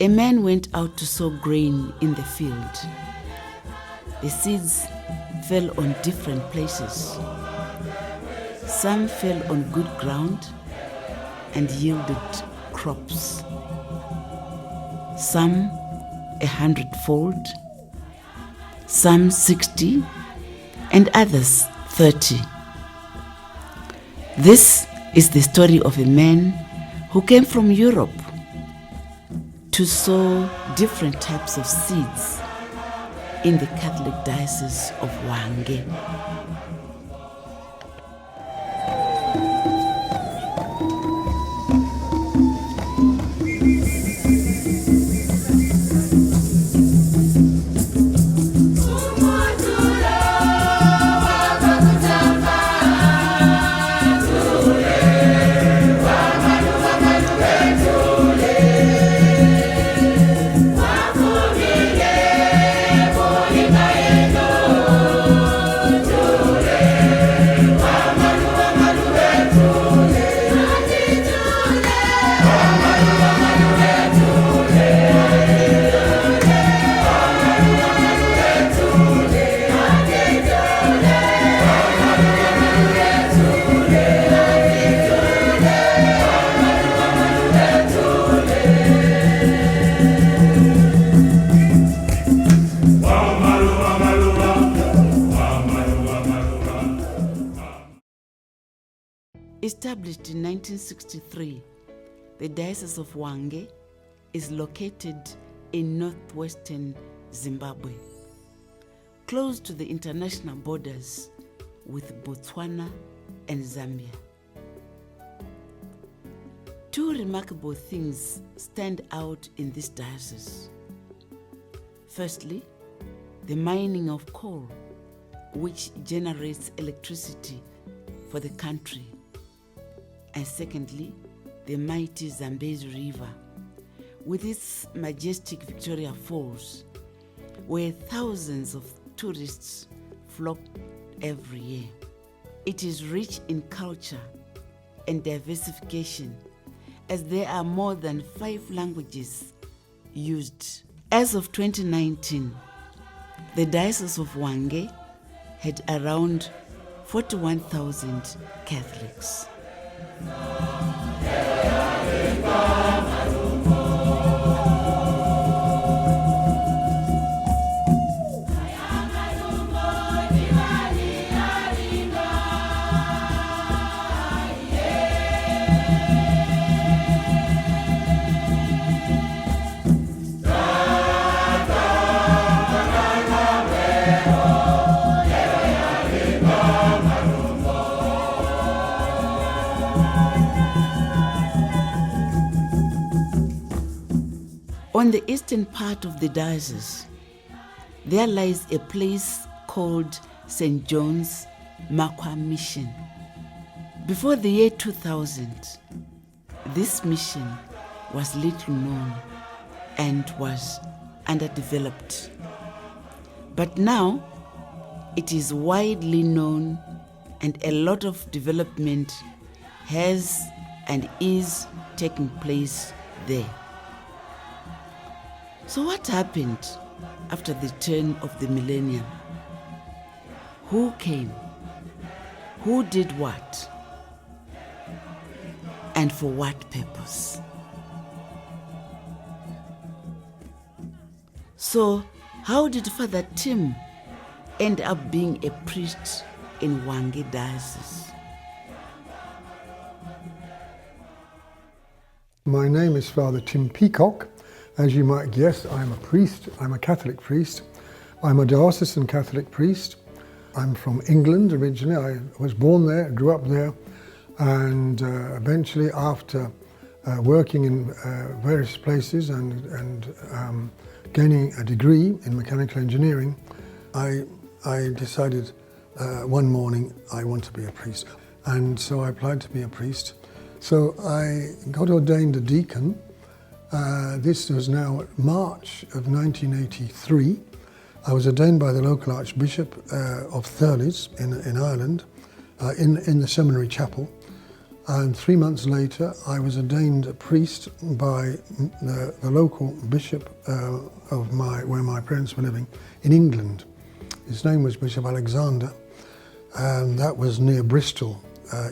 A man went out to sow grain in the field. The seeds fell on different places. Some fell on good ground and yielded crops. Some 100-fold, some 60, and others 30. This is the story of a man who came from Europe to sow different types of seeds in the Catholic Diocese of Hwange. Established in 1963, the Diocese of Hwange is located in northwestern Zimbabwe, close to the international borders with Botswana and Zambia. Two remarkable things stand out in this diocese. Firstly, the mining of coal, which generates electricity for the country. And secondly, the mighty Zambezi River, with its majestic Victoria Falls, where thousands of tourists flock every year. It is rich in culture and diversification, as there are more than 5 languages used. As of 2019, the Diocese of Hwange had around 41,000 Catholics. On the eastern part of the diocese, there lies a place called St. John's Makwa Mission. Before the year 2000, this mission was little known and was underdeveloped. But now, it is widely known and a lot of development has and is taking place there. So what happened after the turn of the millennium? Who came? Who did what? And for what purpose? So how did Father Tim end up being a priest in Hwange Diocese? My name is Father Tim Peacock. As you might guess, I'm a priest. I'm a Catholic priest. I'm a diocesan Catholic priest. I'm from England originally. I was born there, grew up there, and eventually after working in various places and gaining a degree in mechanical engineering, I decided one morning I want to be a priest. And so I applied to be a priest. So I got ordained a deacon. This was now March of 1983. I was ordained by the local Archbishop of Thurles in Ireland, in the seminary chapel. And 3 months later, I was ordained a priest by the local bishop of where my parents were living in England. His name was Bishop Alexander, and that was near Bristol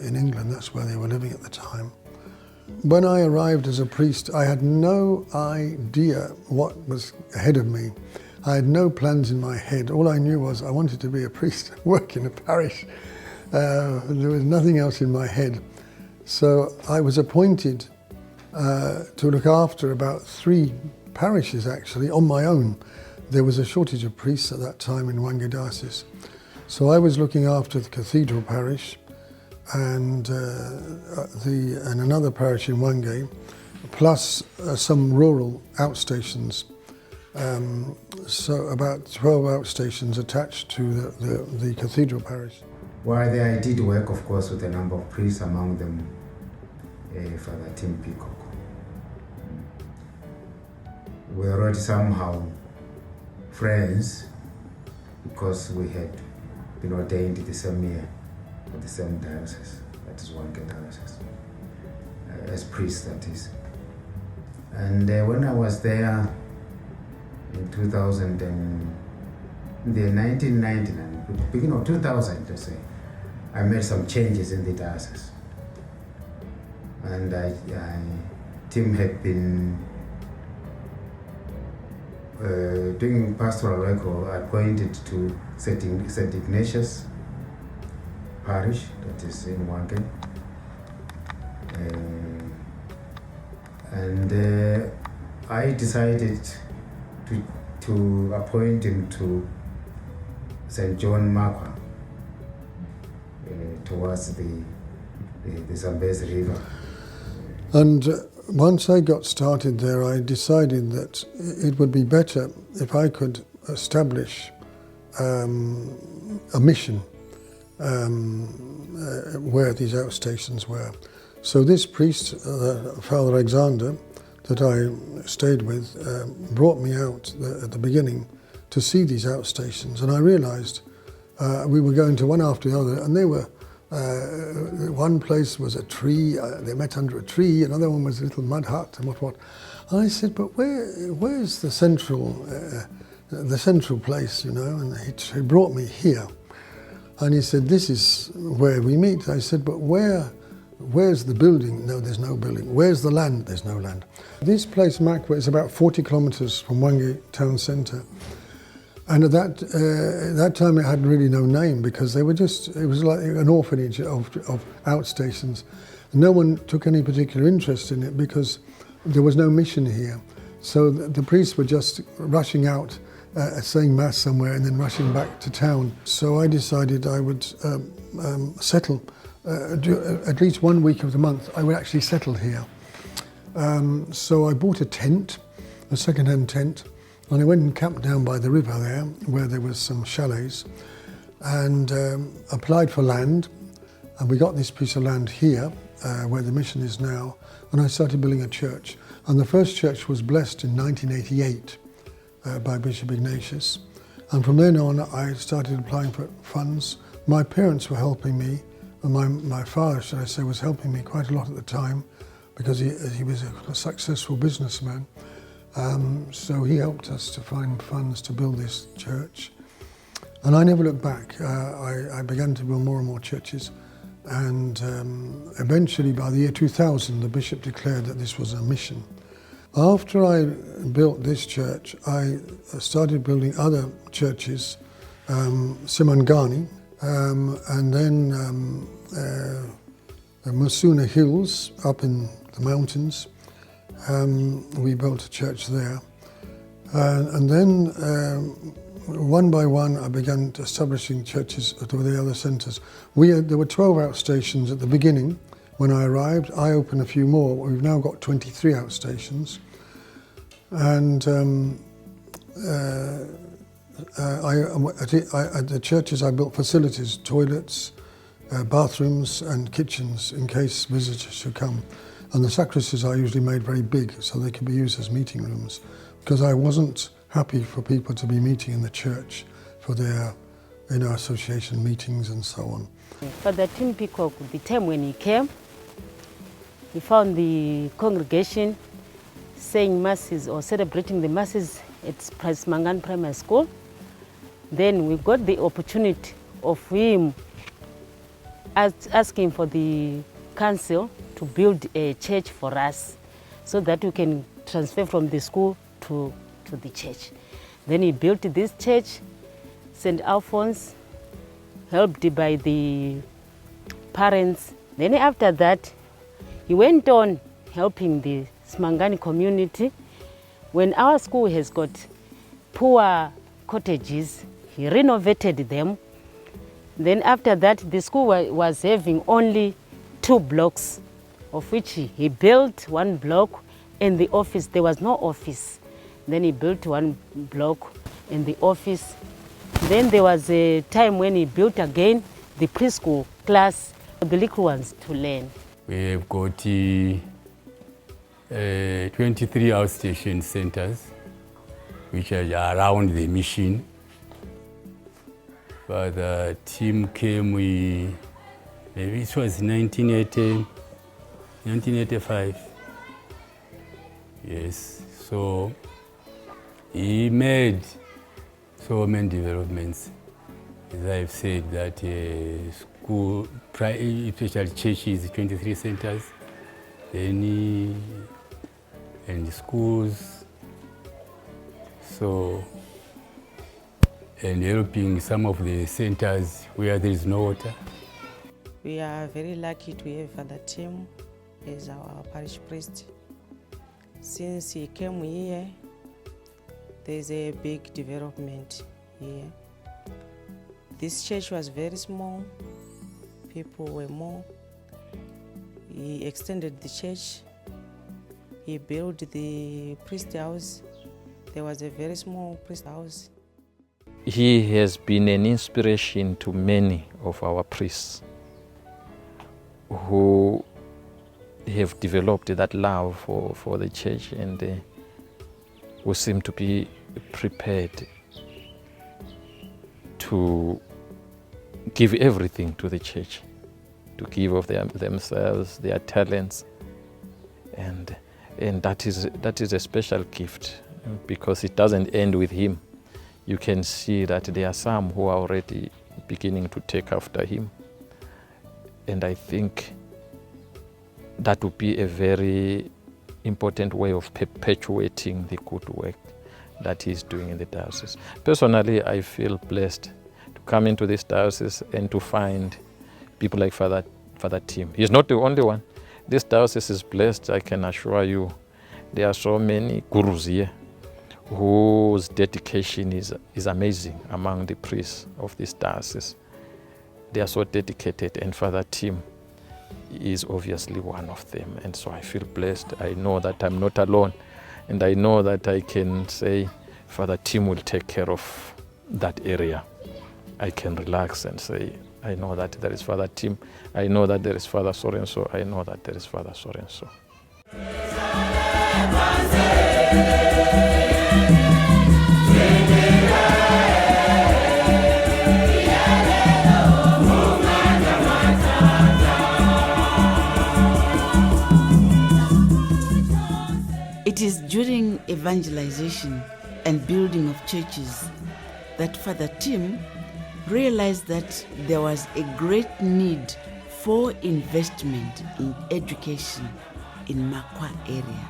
in England. That's where they were living at the time. When I arrived as a priest, I had no idea what was ahead of me. I had no plans in my head. All I knew was I wanted to be a priest, work in a parish. There was nothing else in my head. So I was appointed to look after about 3 parishes actually on my own. There was a shortage of priests at that time in Hwange Diocese. So I was looking after the cathedral parish and another parish in Hwange, plus some rural outstations. So about 12 outstations attached to the cathedral parish. While there I did work, of course, with a number of priests, among them Father Tim Peacock. We were already somehow friends because we had been ordained the same year for the same diocese, that is Hwange Diocese, as priests, that is. And when I was there in 1999, beginning of 2000, let's say, I made some changes in the diocese. And Tim had been doing pastoral work, or appointed to St. Ignatius parish, that is in Hwange. And I decided to appoint him to St. John Makwa, towards the Zambezi River. And once I got started there, I decided that it would be better if I could establish a mission where these outstations were. So this priest, Father Alexander, that I stayed with, brought me out at the beginning to see these outstations, and I realised we were going to one after the other, and they were, one place was a tree, they met under a tree, another one was a little mud hut and what. And I said, but where's the central place, you know? And he brought me here, and he said, this is where we meet. I said, but where's the building? No, there's no building. Where's the land? There's no land. This place, Makwa, is about 40 kilometres from Hwange town centre. And at that time it had really no name, because they were just, it was like an orphanage of outstations. No one took any particular interest in it because there was no mission here. So the priests were just rushing out, saying mass somewhere and then rushing back to town. So I decided I would settle, at least 1 week of the month, I would actually settle here. So I bought a tent, a second-hand tent, and I went and camped down by the river there, where there was some chalets, and applied for land. And we got this piece of land here, where the mission is now, and I started building a church. And the first church was blessed in 1988 by Bishop Ignatius. And from then on, I started applying for funds. My parents were helping me, and my father, should I say, was helping me quite a lot at the time, because he was a successful businessman. So he helped us to find funds to build this church. And I never looked back. I began to build more and more churches. And eventually, by the year 2000, the bishop declared that this was a mission. After I built this church, I started building other churches, Simangani, and then the Musuna Hills up in the mountains. We built a church there. And then one by one I began establishing churches at the other centres. There were 12 outstations at the beginning. When I arrived, I opened a few more. We've now got 23 outstations. And at the churches I built facilities, toilets, bathrooms and kitchens in case visitors should come. And the sacristies I usually made very big so they could be used as meeting rooms, because I wasn't happy for people to be meeting in the church for their association meetings and so on. Father Tim Peacock, the time when he came, we found the congregation saying masses or celebrating the masses at Mangan Primary School. Then we got the opportunity of him asking for the council to build a church for us so that we can transfer from the school to the church. Then he built this church, St. Alphonse, helped by the parents. Then after that, he went on helping the Smangani community. When our school has got poor cottages, he renovated them. Then after that, the school was having only 2 blocks, of which he built 1 block, and the office, there was no office. Then he built 1 block in the office. Then there was a time when he built again the preschool class for the little ones to learn. We've got 23 outstation centers, which are around the mission. But the team came, maybe it was 1985. Yes, so he made so many developments. As I've said, that school, especially churches, 23 centers, then and schools, so, and helping some of the centers where there is no water. We are very lucky to have Father Tim as our parish priest. Since he came here, there's a big development here. This church was very small, people were more. He extended the church, he built the priest house. There was a very small priest house. He has been an inspiration to many of our priests who have developed that love for the church and who seem to be prepared to give everything to the church, to give of themselves, their talents, and that is a special gift because it doesn't end with him. You can see that there are some who are already beginning to take after him, and I think that would be a very important way of perpetuating the good work that he's doing in the diocese. Personally, I feel blessed to come into this diocese and to find people like Father Tim. He's not the only one. This diocese is blessed, I can assure you. There are so many gurus here whose dedication is amazing among the priests of this diocese. They are so dedicated, and Father Tim is obviously one of them, and so I feel blessed. I know that I'm not alone, and I know that I can say Father Tim will take care of that area. I can relax and say, I know that there is Father Tim, I know that there is Father Sorenso, I know that there is Father Sorenso. It is during evangelization and building of churches that Father Tim realized that there was a great need for investment in education in Makwa area.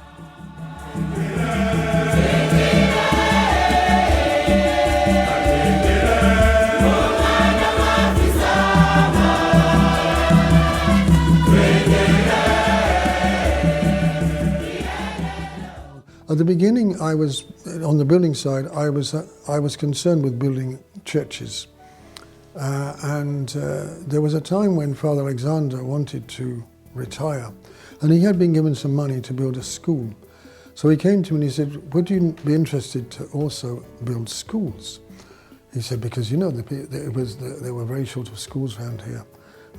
At the beginning, I was on the building side. I was concerned with building churches, and there was a time when Father Alexander wanted to retire, and he had been given some money to build a school. So he came to me and he said, "Would you be interested to also build schools?" He said, "Because you know they were very short of schools around here."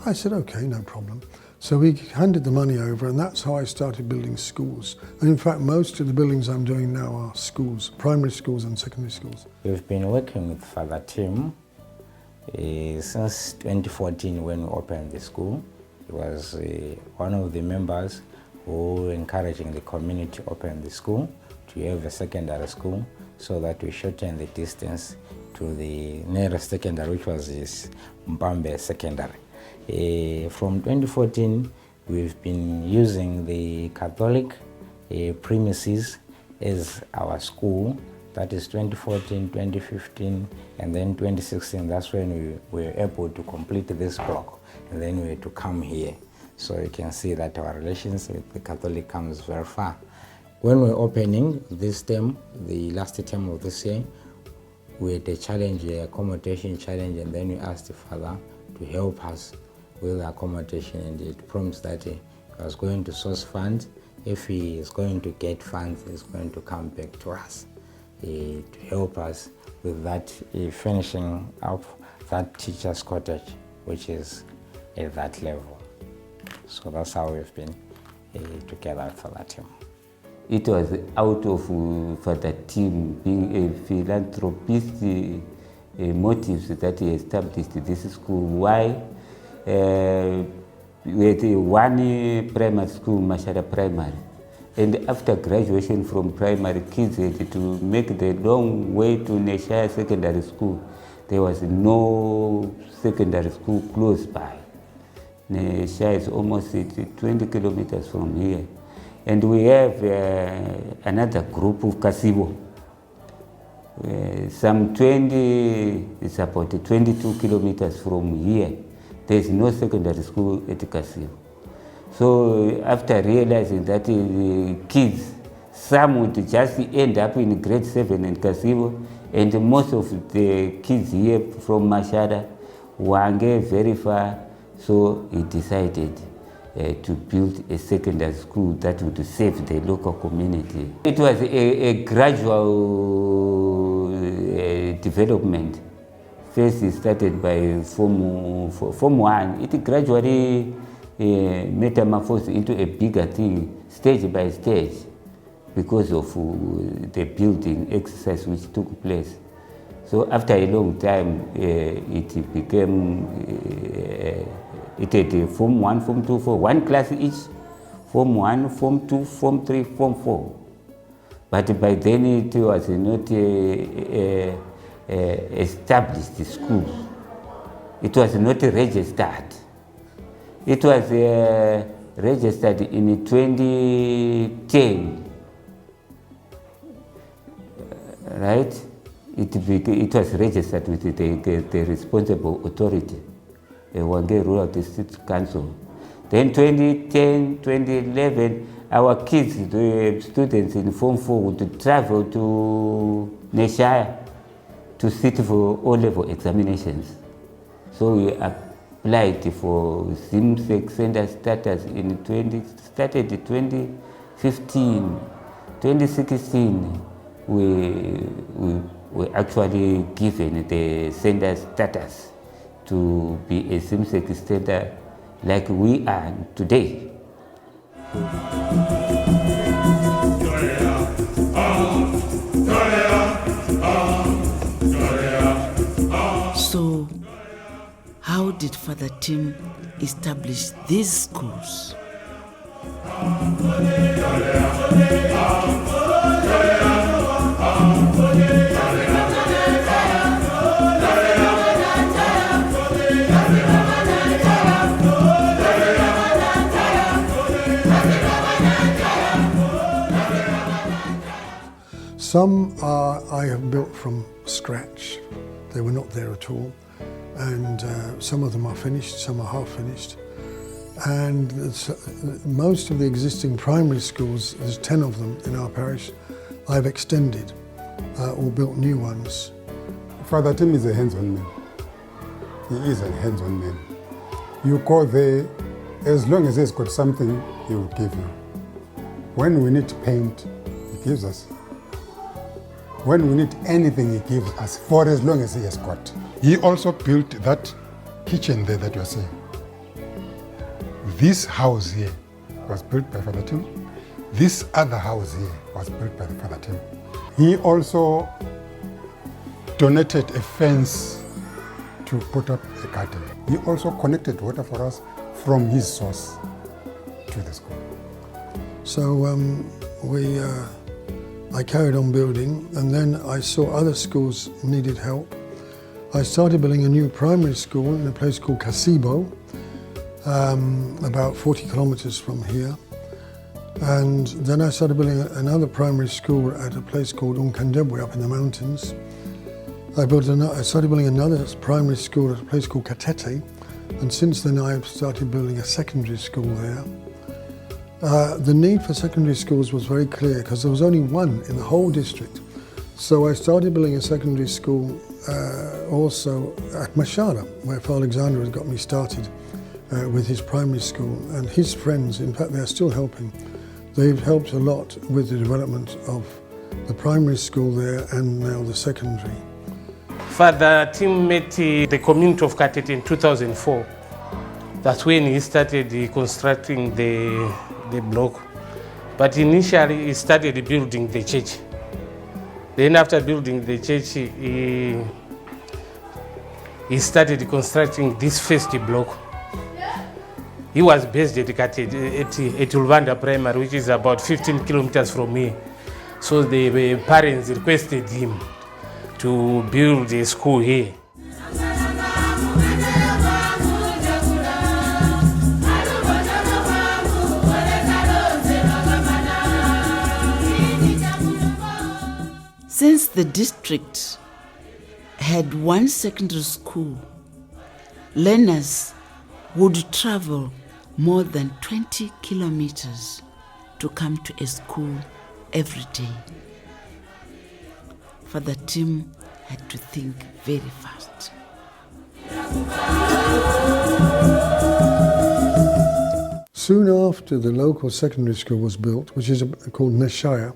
I said, "Okay, no problem." So we handed the money over, and that's how I started building schools. And in fact, most of the buildings I'm doing now are schools, primary schools and secondary schools. We've been working with Father Tim since 2014 when we opened the school. He was one of the members who encouraging the community to open the school, to have a secondary school, so that we shorten the distance to the nearest secondary, which was this Mpambe Secondary. From 2014, we've been using the Catholic premises as our school. That is 2014, 2015, and then 2016. That's when we were able to complete this block, and then we had to come here. So you can see that our relations with the Catholic comes very far. When we're opening this term, the last term of this year, we had a challenge, a accommodation challenge, and then we asked the Father to help us with the accommodation, and it promised that he was going to source funds. If he is going to get funds, he's going to come back to us to help us with that, finishing up that teacher's cottage, which is at that level. So that's how we've been together for that team. It was out of Father Tim being a philanthropist motives that he established this school. Why? We had one primary school, Mashara Primary, and after graduation from primary, kids had to make the long way to Neshaya Secondary School. There was no secondary school close by. Neshaya is almost 20 kilometers from here. And we have another group of Kasibo. Some 20, it's about 22 kilometers from here. There's no secondary school at Kasibo. So after realizing that the kids, some would just end up in grade 7 in Kasibo, and most of the kids here from Mashara, Hwange, very far, so he decided to build a secondary school that would save the local community. It was a gradual development. First it started by Form 1. It gradually metamorphosed into a bigger thing, stage by stage, because of the building exercise which took place. So after a long time, it became it had Form 1, Form 2, Form 1 class each, Form 1, Form 2, Form 3, Form 4. But by then it was not established school. It was not registered. It was registered in 2010, right? It was registered with the responsible authority, the Hwange Rural District Council. Then 2010, 2011, our kids, the students in Form 4 would travel to Neshaya to sit for O-level examinations. So we applied for SIMSEC center status in 2015. 2016, we actually given the center status to be a SIMSEC center like we are today. So, how did Father Tim establish these schools? Some I have built from scratch. They were not there at all. And some of them are finished, some are half finished. And most of the existing primary schools, there's 10 of them in our parish, I've extended or built new ones. Father Tim is a hands-on man. He is a hands-on man. You go there, as long as he's got something, he will give you. When we need paint, he gives us. When we need anything, he gives us for as long as he has got. He also built that kitchen there that you're seeing. This house here was built by Father Tim. This other house here was built by Father Tim. He also donated a fence to put up a garden. He also connected water for us from his source to the school. So I carried on building, and then I saw other schools needed help. I started building a new primary school in a place called Kasibo, about 40 kilometers from here. And then I started building another primary school at a place called Unkandebwe up in the mountains. I started building another primary school at a place called Katete, and since then I've started building a secondary school there. The need for secondary schools was very clear because there was only one in the whole district. So I started building a secondary school also at Mashara, where Father Alexander had got me started with his primary school. And his friends, in fact, they're still helping. They've helped a lot with the development of the primary school there and now the secondary. Father Tim met the community of Katete in 2004. That's when he started constructing the block. But initially he started building the church. Then after building the church, he started constructing this first block. He was based at Hwange Primary, which is about 15 kilometers from here. So the parents requested him to build a school here. Since the district had one secondary school, learners would travel more than 20 kilometers to come to a school every day. Father Tim had to think very fast. Soon after the local secondary school was built, which is called Neshaya,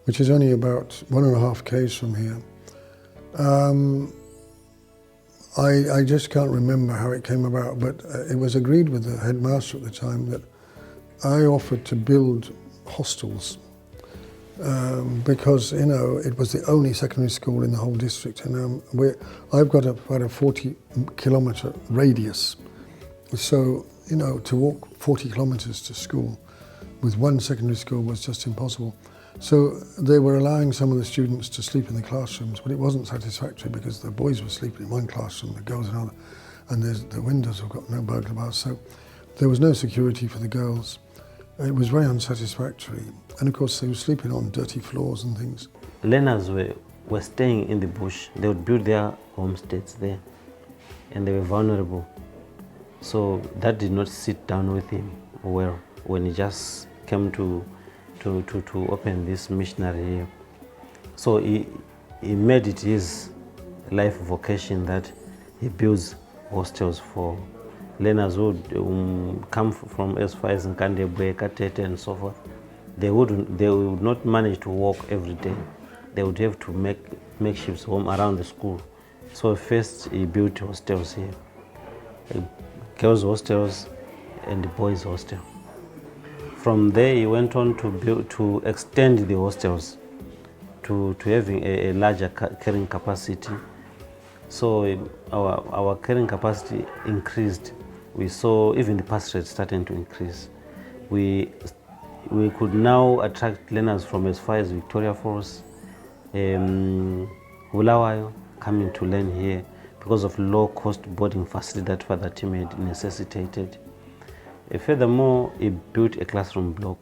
which is only about 1.5 k's from here, I just can't remember how it came about, but it was agreed with the headmaster at the time that I offered to build hostels because, you know, it was the only secondary school in the whole district, and I've got about a 40-kilometre radius. So, you know, to walk 40 kilometres to school with one secondary school was just impossible. So they were allowing some of the students to sleep in the classrooms, but it wasn't satisfactory because the boys were sleeping in one classroom, the girls in another, and the windows have got no burglar bars, so there was no security for the girls. It was very unsatisfactory, and of course they were sleeping on dirty floors and things. Learners were staying in the bush. They would build their homesteads there, and they were vulnerable. So that did not sit down with him well when he just came to open this missionary here. So he made it his life vocation that he builds hostels for learners who would come from as far as Nkandebwe, Katete and so forth. They would not manage to walk every day. They would have to make makeshift home around the school. So first he built hostels here, girls hostels and the boys hostel. From there, he went on to extend the hostels to having a larger carrying capacity. So our carrying capacity increased. We saw even the pass rate starting to increase. We could now attract learners from as far as Victoria Falls, Bulawayo, coming to learn here because of low-cost boarding facility that Father Tim had necessitated. Furthermore, he built a classroom block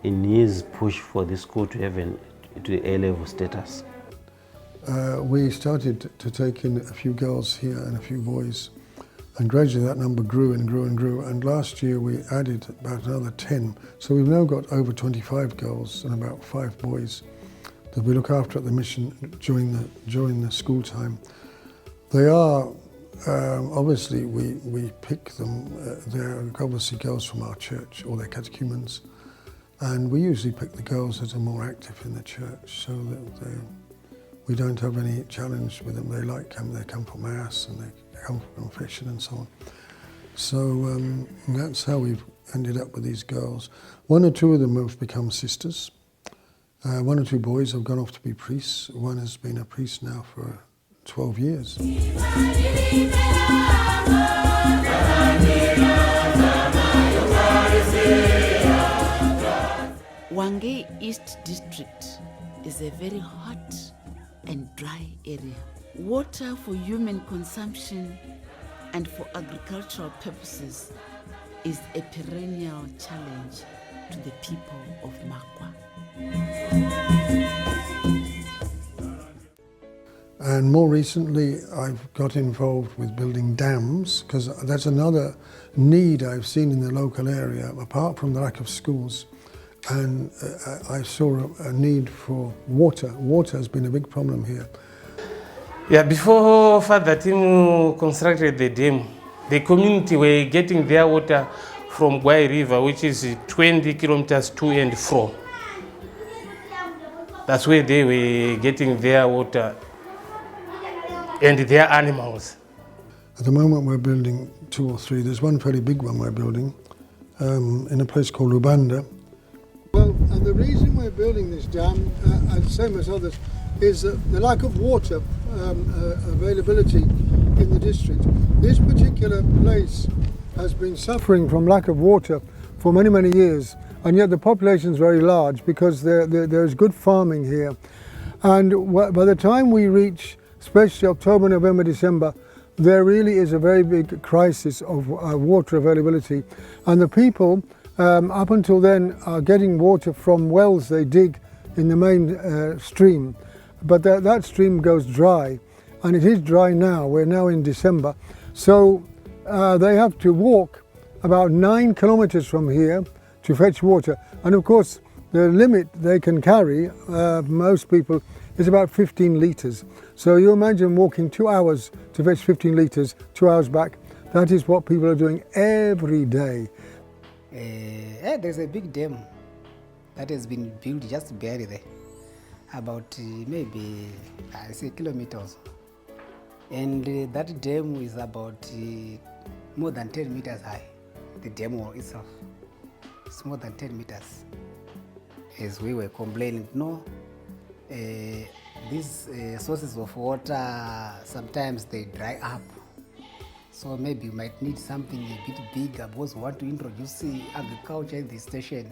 in his push for the school to have A-level status. We started to take in a few girls here and a few boys, and gradually that number grew and grew and grew, and last year we added about another 10. So we've now got over 25 girls and about 5 boys that we look after at the mission during the school time. They are obviously, we pick them. They're obviously girls from our church or their catechumens, and we usually pick the girls that are more active in the church, so that we don't have any challenge with them. They come for mass and they come for confession and so on. So that's how we've ended up with these girls. 1 or 2 of them have become sisters. 1 or 2 boys have gone off to be priests. One has been a priest now for 12 years. Hwange East District is a very hot and dry area. Water for human consumption and for agricultural purposes is a perennial challenge to the people of Makwa. And more recently, I've got involved with building dams, because that's another need I've seen in the local area, apart from the lack of schools. And I saw a need for water. Water has been a big problem here. Yeah, before Father Tim constructed the dam, the community were getting their water from Gwai River, which is 20 kilometers to and fro. That's where they were getting their water and their animals. At the moment we're building 2 or 3. There's one fairly big one we're building in a place called Rubanda. Well, and the reason we're building this dam, same as others, is the lack of water availability in the district. This particular place has been suffering from lack of water for many, many years, and yet the population is very large because there's good farming here. And by the time we reach, especially October, November, December, there really is a very big crisis of water availability. And the people, up until then, are getting water from wells they dig in the main stream. But that stream goes dry, and it is dry now. We're now in December. So they have to walk about 9 kilometers from here to fetch water. And of course, the limit they can carry, most people, is about 15 litres. So you imagine walking 2 hours to fetch 15 litres, 2 hours back. That is what people are doing every day. There's a big dam that has been built just barely there, about maybe 6 kilometers. And that dam is about more than 10 meters high. The dam wall itself, it's more than 10 meters. As we were complaining, these sources of water, sometimes they dry up. So maybe you might need something a bit bigger, because we want to introduce agriculture in this station,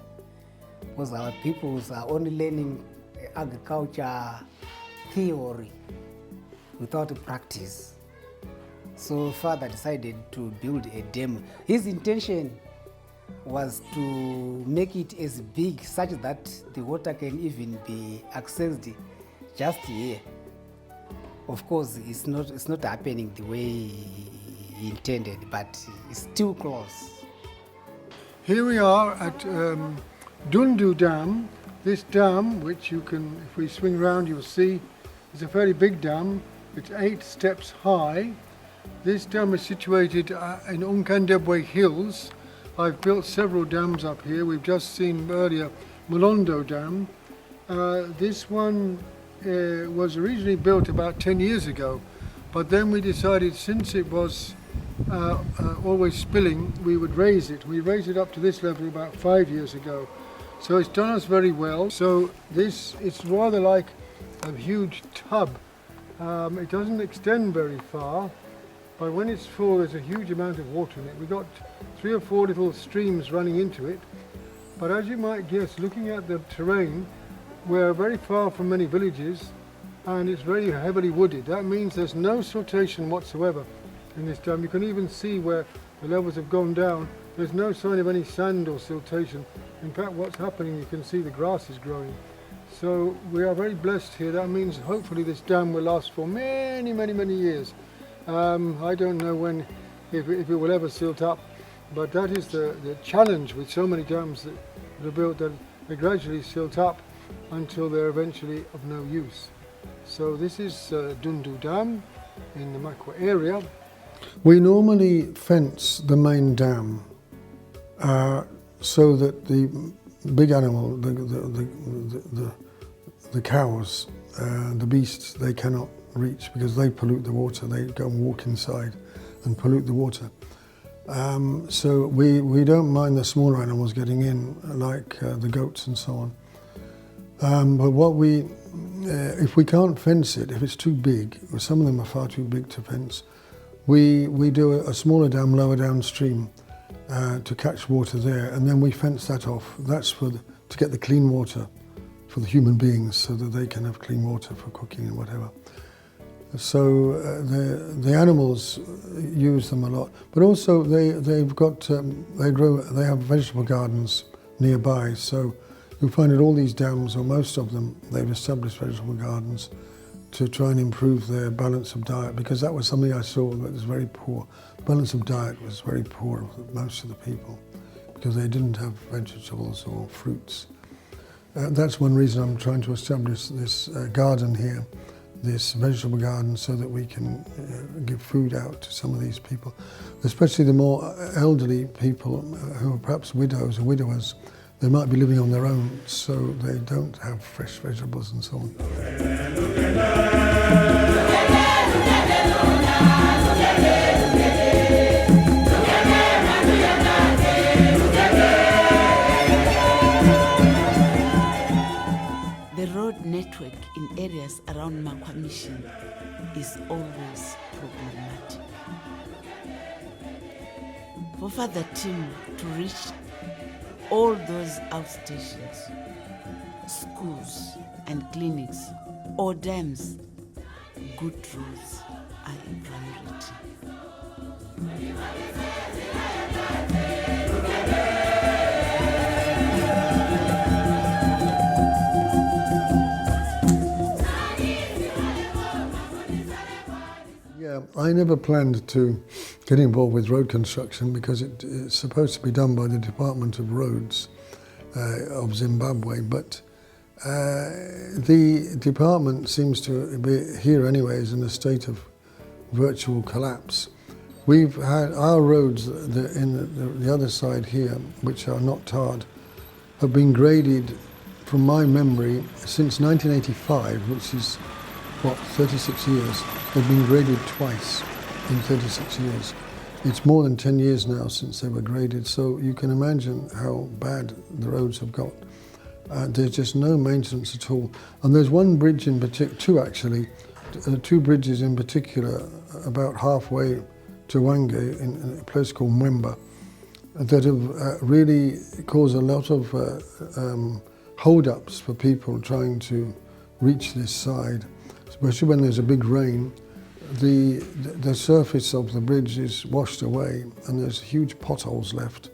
because our peoples are only learning agriculture theory without practice. So Father decided to build a dam. His intention was to make it as big such that the water can even be accessed just here. Of course, it's not happening the way he intended, but it's too close. Here we are at Dundu Dam. This dam, which you can, if we swing round, you'll see, is a fairly big dam. It's 8 steps high. This dam is situated in Unkandebwe Hills. I've built several dams up here. We've just seen earlier Malondo Dam. This one was originally built about 10 years ago, but then we decided, since it was always spilling, we would raise it. We raised it up to this level about 5 years ago. So it's done us very well. So it's rather like a huge tub. It doesn't extend very far, but when it's full, there's a huge amount of water in it. We've got 3 or 4 little streams running into it. But as you might guess, looking at the terrain, we're very far from many villages, and it's very heavily wooded. That means there's no siltation whatsoever in this dam. You can even see where the levels have gone down. There's no sign of any sand or siltation. In fact, what's happening, you can see the grass is growing. So we are very blessed here. That means hopefully this dam will last for many, many, many years. I don't know when, if it will ever silt up, but that is the challenge with so many dams that are built, that they gradually silt up until they're eventually of no use. So this is Dundu Dam in the Makwa area. We normally fence the main dam so that the big animal, the cows, the beasts, they cannot reach because they pollute the water. They go and walk inside and pollute the water. So we don't mind the smaller animals getting in, like the goats and so on. But what if we can't fence it, if it's too big, or some of them are far too big to fence, we do a smaller dam lower downstream to catch water there, and then we fence that off. That's for to get the clean water for the human beings so that they can have clean water for cooking and whatever. So the animals use them a lot, but also they have vegetable gardens nearby. So you'll find at all these dams, or most of them, they've established vegetable gardens to try and improve their balance of diet, because that was something I saw that was very poor. The balance of diet was very poor for most of the people because they didn't have vegetables or fruits. That's one reason I'm trying to establish this garden here, this vegetable garden, so that we can give food out to some of these people, especially the more elderly people who are perhaps widows or widowers. They might be living on their own, so they don't have fresh vegetables and so on. The road network in areas around Makwa Mission is always problematic. For Father Tim to reach all those outstations, schools and clinics or dams, good roads are a priority. Yeah, I never planned to get involved with road construction because it's supposed to be done by the Department of Roads of Zimbabwe, but the department seems to be here anyways in a state of virtual collapse. We've had our roads in the other side here, which are not tarred, have been graded, from my memory, since 1985, which is, 36 years. They've been graded twice in 36 years. It's more than 10 years now since they were graded, so you can imagine how bad the roads have got. There's just no maintenance at all. And there's one bridge in particular, two bridges in particular, about halfway to Hwange, in a place called Mwemba, that have really caused a lot of hold-ups for people trying to reach this side. Especially when there's a big rain, the surface of the bridge is washed away and there's huge potholes left,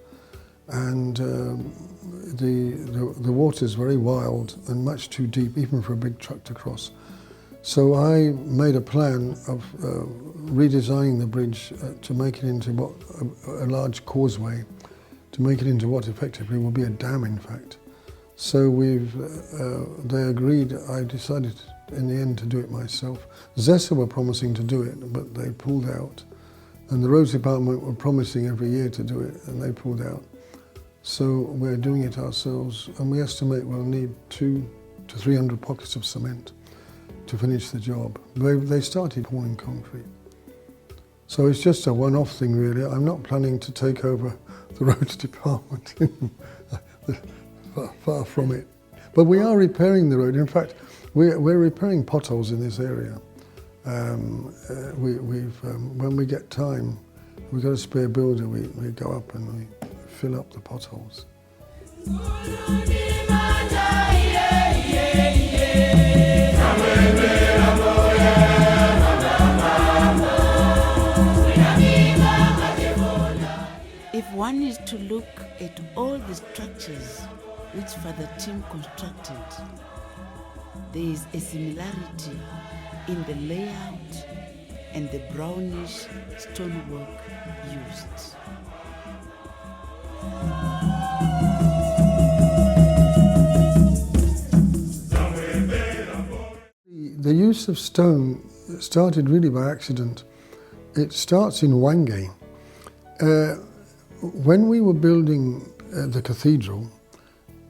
and the water is very wild and much too deep even for a big truck to cross. So I made a plan of redesigning the bridge to make it into a large causeway, to make it into what effectively will be a dam, in fact. So they agreed. I decided in the end to do it myself. ZESA were promising to do it, but they pulled out. And the roads department were promising every year to do it, and they pulled out. So we're doing it ourselves, and we estimate we'll need 200 to 300 pockets of cement to finish the job. They started pouring concrete. So it's just a one-off thing, really. I'm not planning to take over the roads department, far from it. But we are repairing the road. In fact, we're repairing potholes in this area. When we get time, we've got a spare builder, we go up and we fill up the potholes. If one is to look at all the structures which Father Tim constructed, there is a similarity in the layout and the brownish stonework used. The use of stone started really by accident. It starts in Hwange. When we were building the cathedral,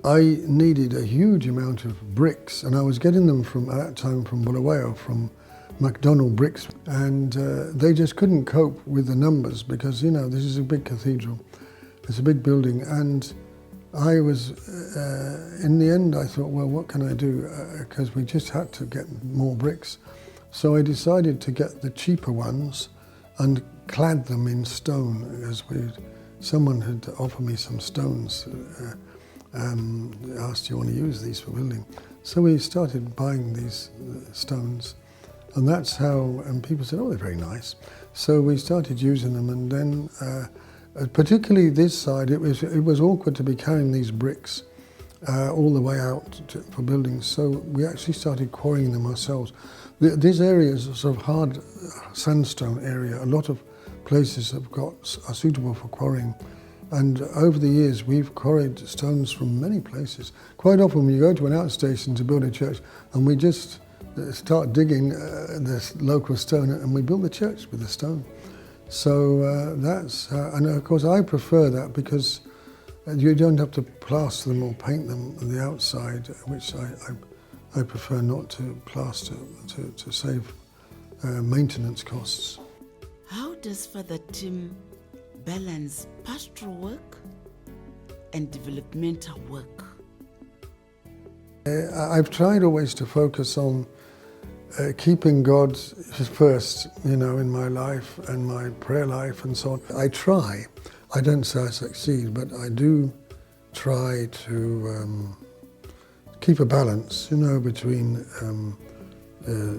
I needed a huge amount of bricks, and I was getting them at that time from Bulawayo, from McDonald Bricks, and they just couldn't cope with the numbers because, you know, this is a big cathedral, it's a big building, and I was, in the end I thought, well, what can I do? Because we just had to get more bricks. So I decided to get the cheaper ones and clad them in stone, as someone had offered me some stones asked, do you want to use these for building? So we started buying these stones, and that's how, and people said, oh, they're very nice. So we started using them, and then particularly this side, it was awkward to be carrying these bricks all the way out for buildings, so we actually started quarrying them ourselves. This area is a sort of hard sandstone area. A lot of places are suitable for quarrying, and over the years we've quarried stones from many places. Quite often we go to an outstation to build a church, and we just start digging this local stone, and we build the church with the stone. So that's, and of course I prefer that because you don't have to plaster them or paint them on the outside, which I prefer not to plaster to save maintenance costs. How does Father Tim balance pastoral work and developmental work? I've tried always to focus on keeping God first, in my life and my prayer life and so on. I try. I don't say I succeed, but I do try to keep a balance, between the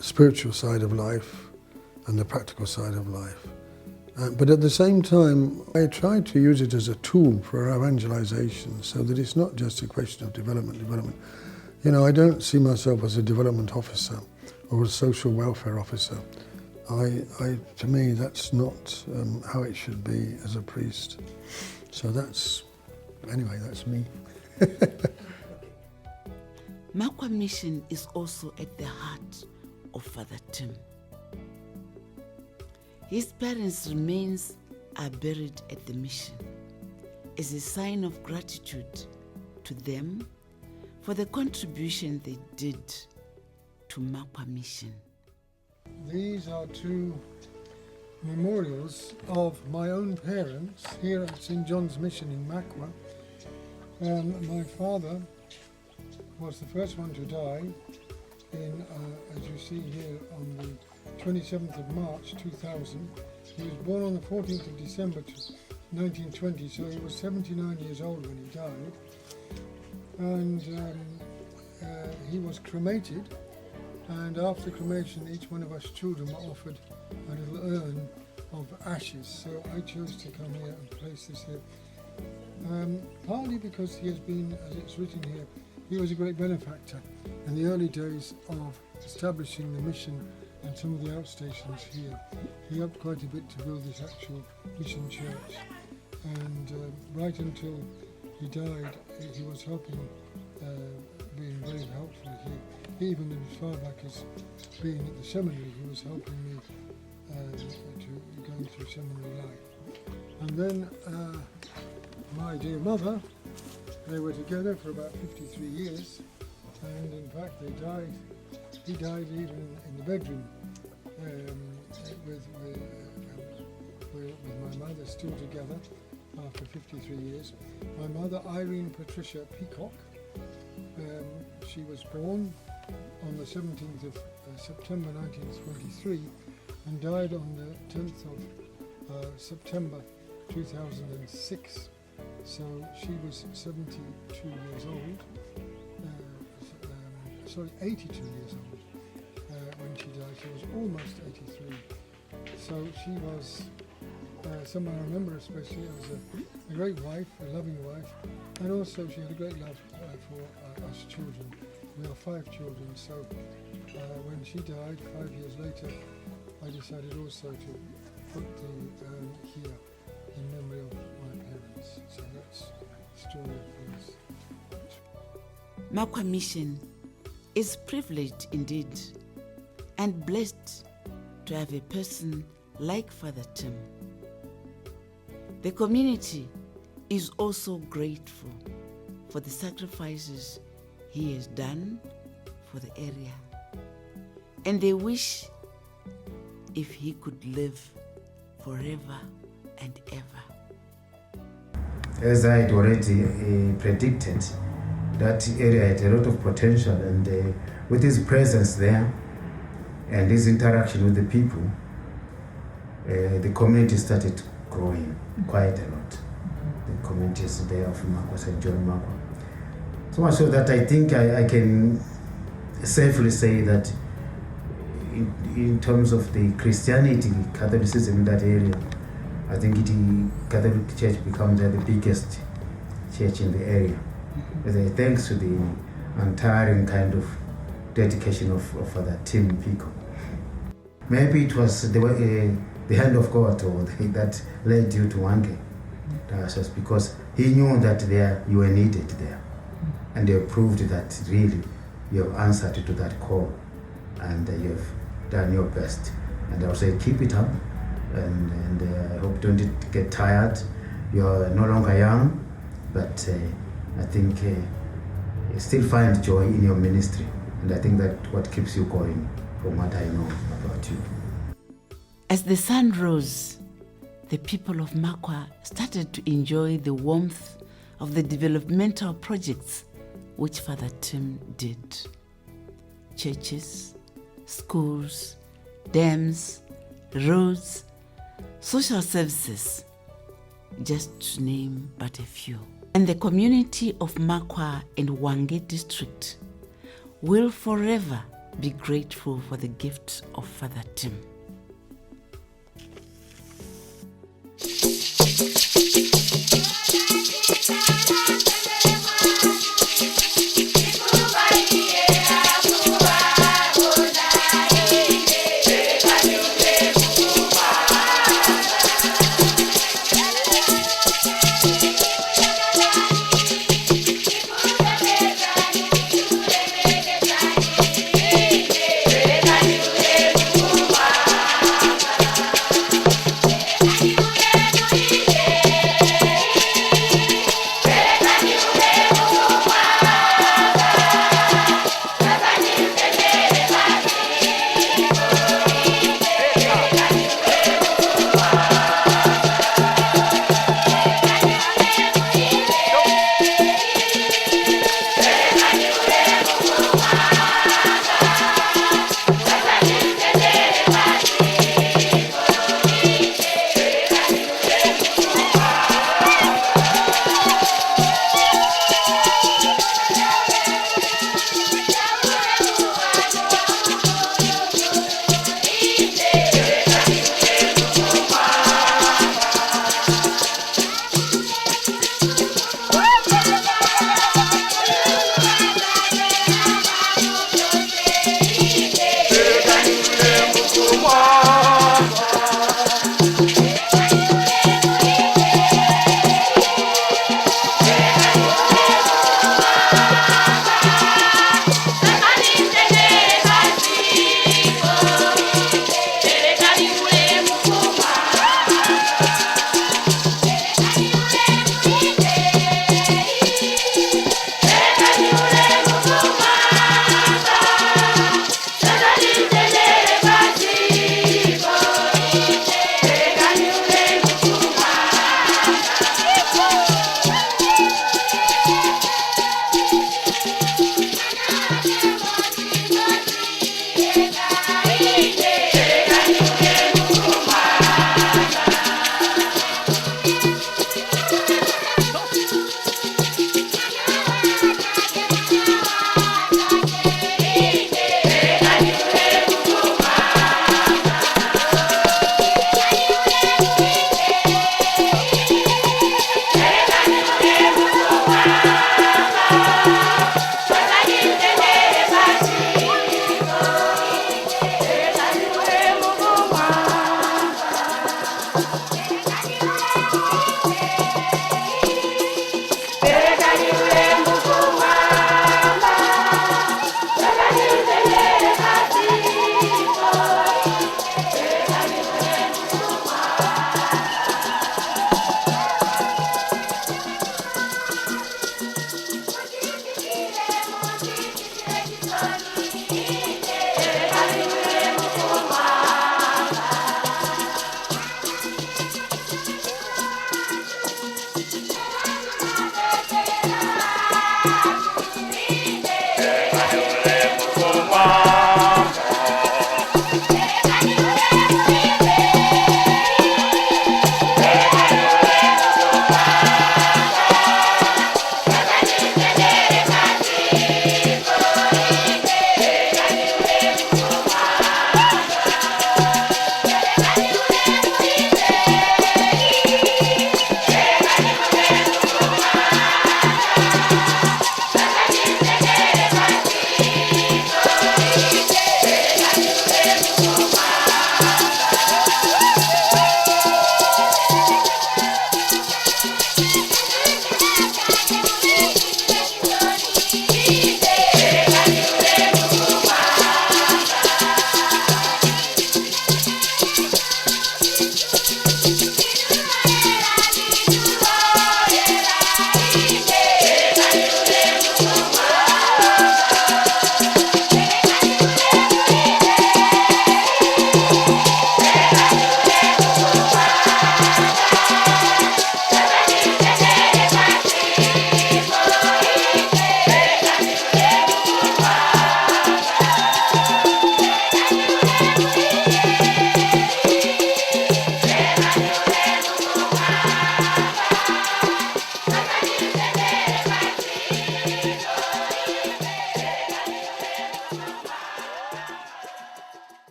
spiritual side of life and the practical side of life. But at the same time, I try to use it as a tool for our evangelization, so that it's not just a question of development. I don't see myself as a development officer or a social welfare officer. To me, that's not how it should be as a priest. So that's me. Makwa Mission is also at the heart of Father Tim. His parents' remains are buried at the mission as a sign of gratitude to them for the contribution they did to Makwa Mission. These are two memorials of my own parents here at St. John's Mission in Makwa. My father was the first one to die as you see here, on the 27th of March 2000. He was born on the 14th of December 1920, so he was 79 years old when he died. And he was cremated, and after cremation each one of us children were offered a little urn of ashes, so I chose to come here and place this here. Partly because he has been, as it's written here, he was a great benefactor in the early days of establishing the mission and some of the outstations here. He helped quite a bit to build this actual mission church, and right until he died he was helping, being very helpful here. Even as far back as being at the seminary, he was helping me to go through seminary life. And then my dear mother, they were together for about 53 years, and in fact he died even in the bedroom with my mother still together after 53 years. My mother, Irene Patricia Peacock, she was born on the 17th of September 1923 and died on the 10th of September 2006. So she was 72 years old, 82 years old when she died. She was almost 83. So she was someone I remember especially as a great wife, a loving wife, and also she had a great love for us children. We are 5 children, so when she died 5 years later, I decided also to put the urn here in memory of my parents. So that's the story of this. Makwa Mission is privileged indeed and blessed to have a person like Father Tim. The community is also grateful for the sacrifices he has done for the area, and they wish if he could live forever and ever. As I had already predicted, that area had a lot of potential, and with his presence there and his interaction with the people, the community started growing quite a lot. The communities there of Makwa, St. John Makwa. So much so that I think I can safely say that in terms of the Christianity, Catholicism in that area, I think Catholic Church becomes the biggest church in the area. Thanks to the untiring kind of dedication of Father Tim Peacock. Maybe it was the hand of God that led you to Hwange Diocese, because he knew that you were needed there. And they proved that really you have answered to that call and you have done your best. And I would say keep it up, and I hope don't get tired. You're no longer young, but I think you still find joy in your ministry. And I think that's what keeps you going, from what I know about you. As the sun rose, the people of Makwa started to enjoy the warmth of the developmental projects which Father Tim did. Churches, schools, dams, roads, social services, just to name but a few. And the community of Makwa and Hwange district will forever be grateful for the gift of Father Tim.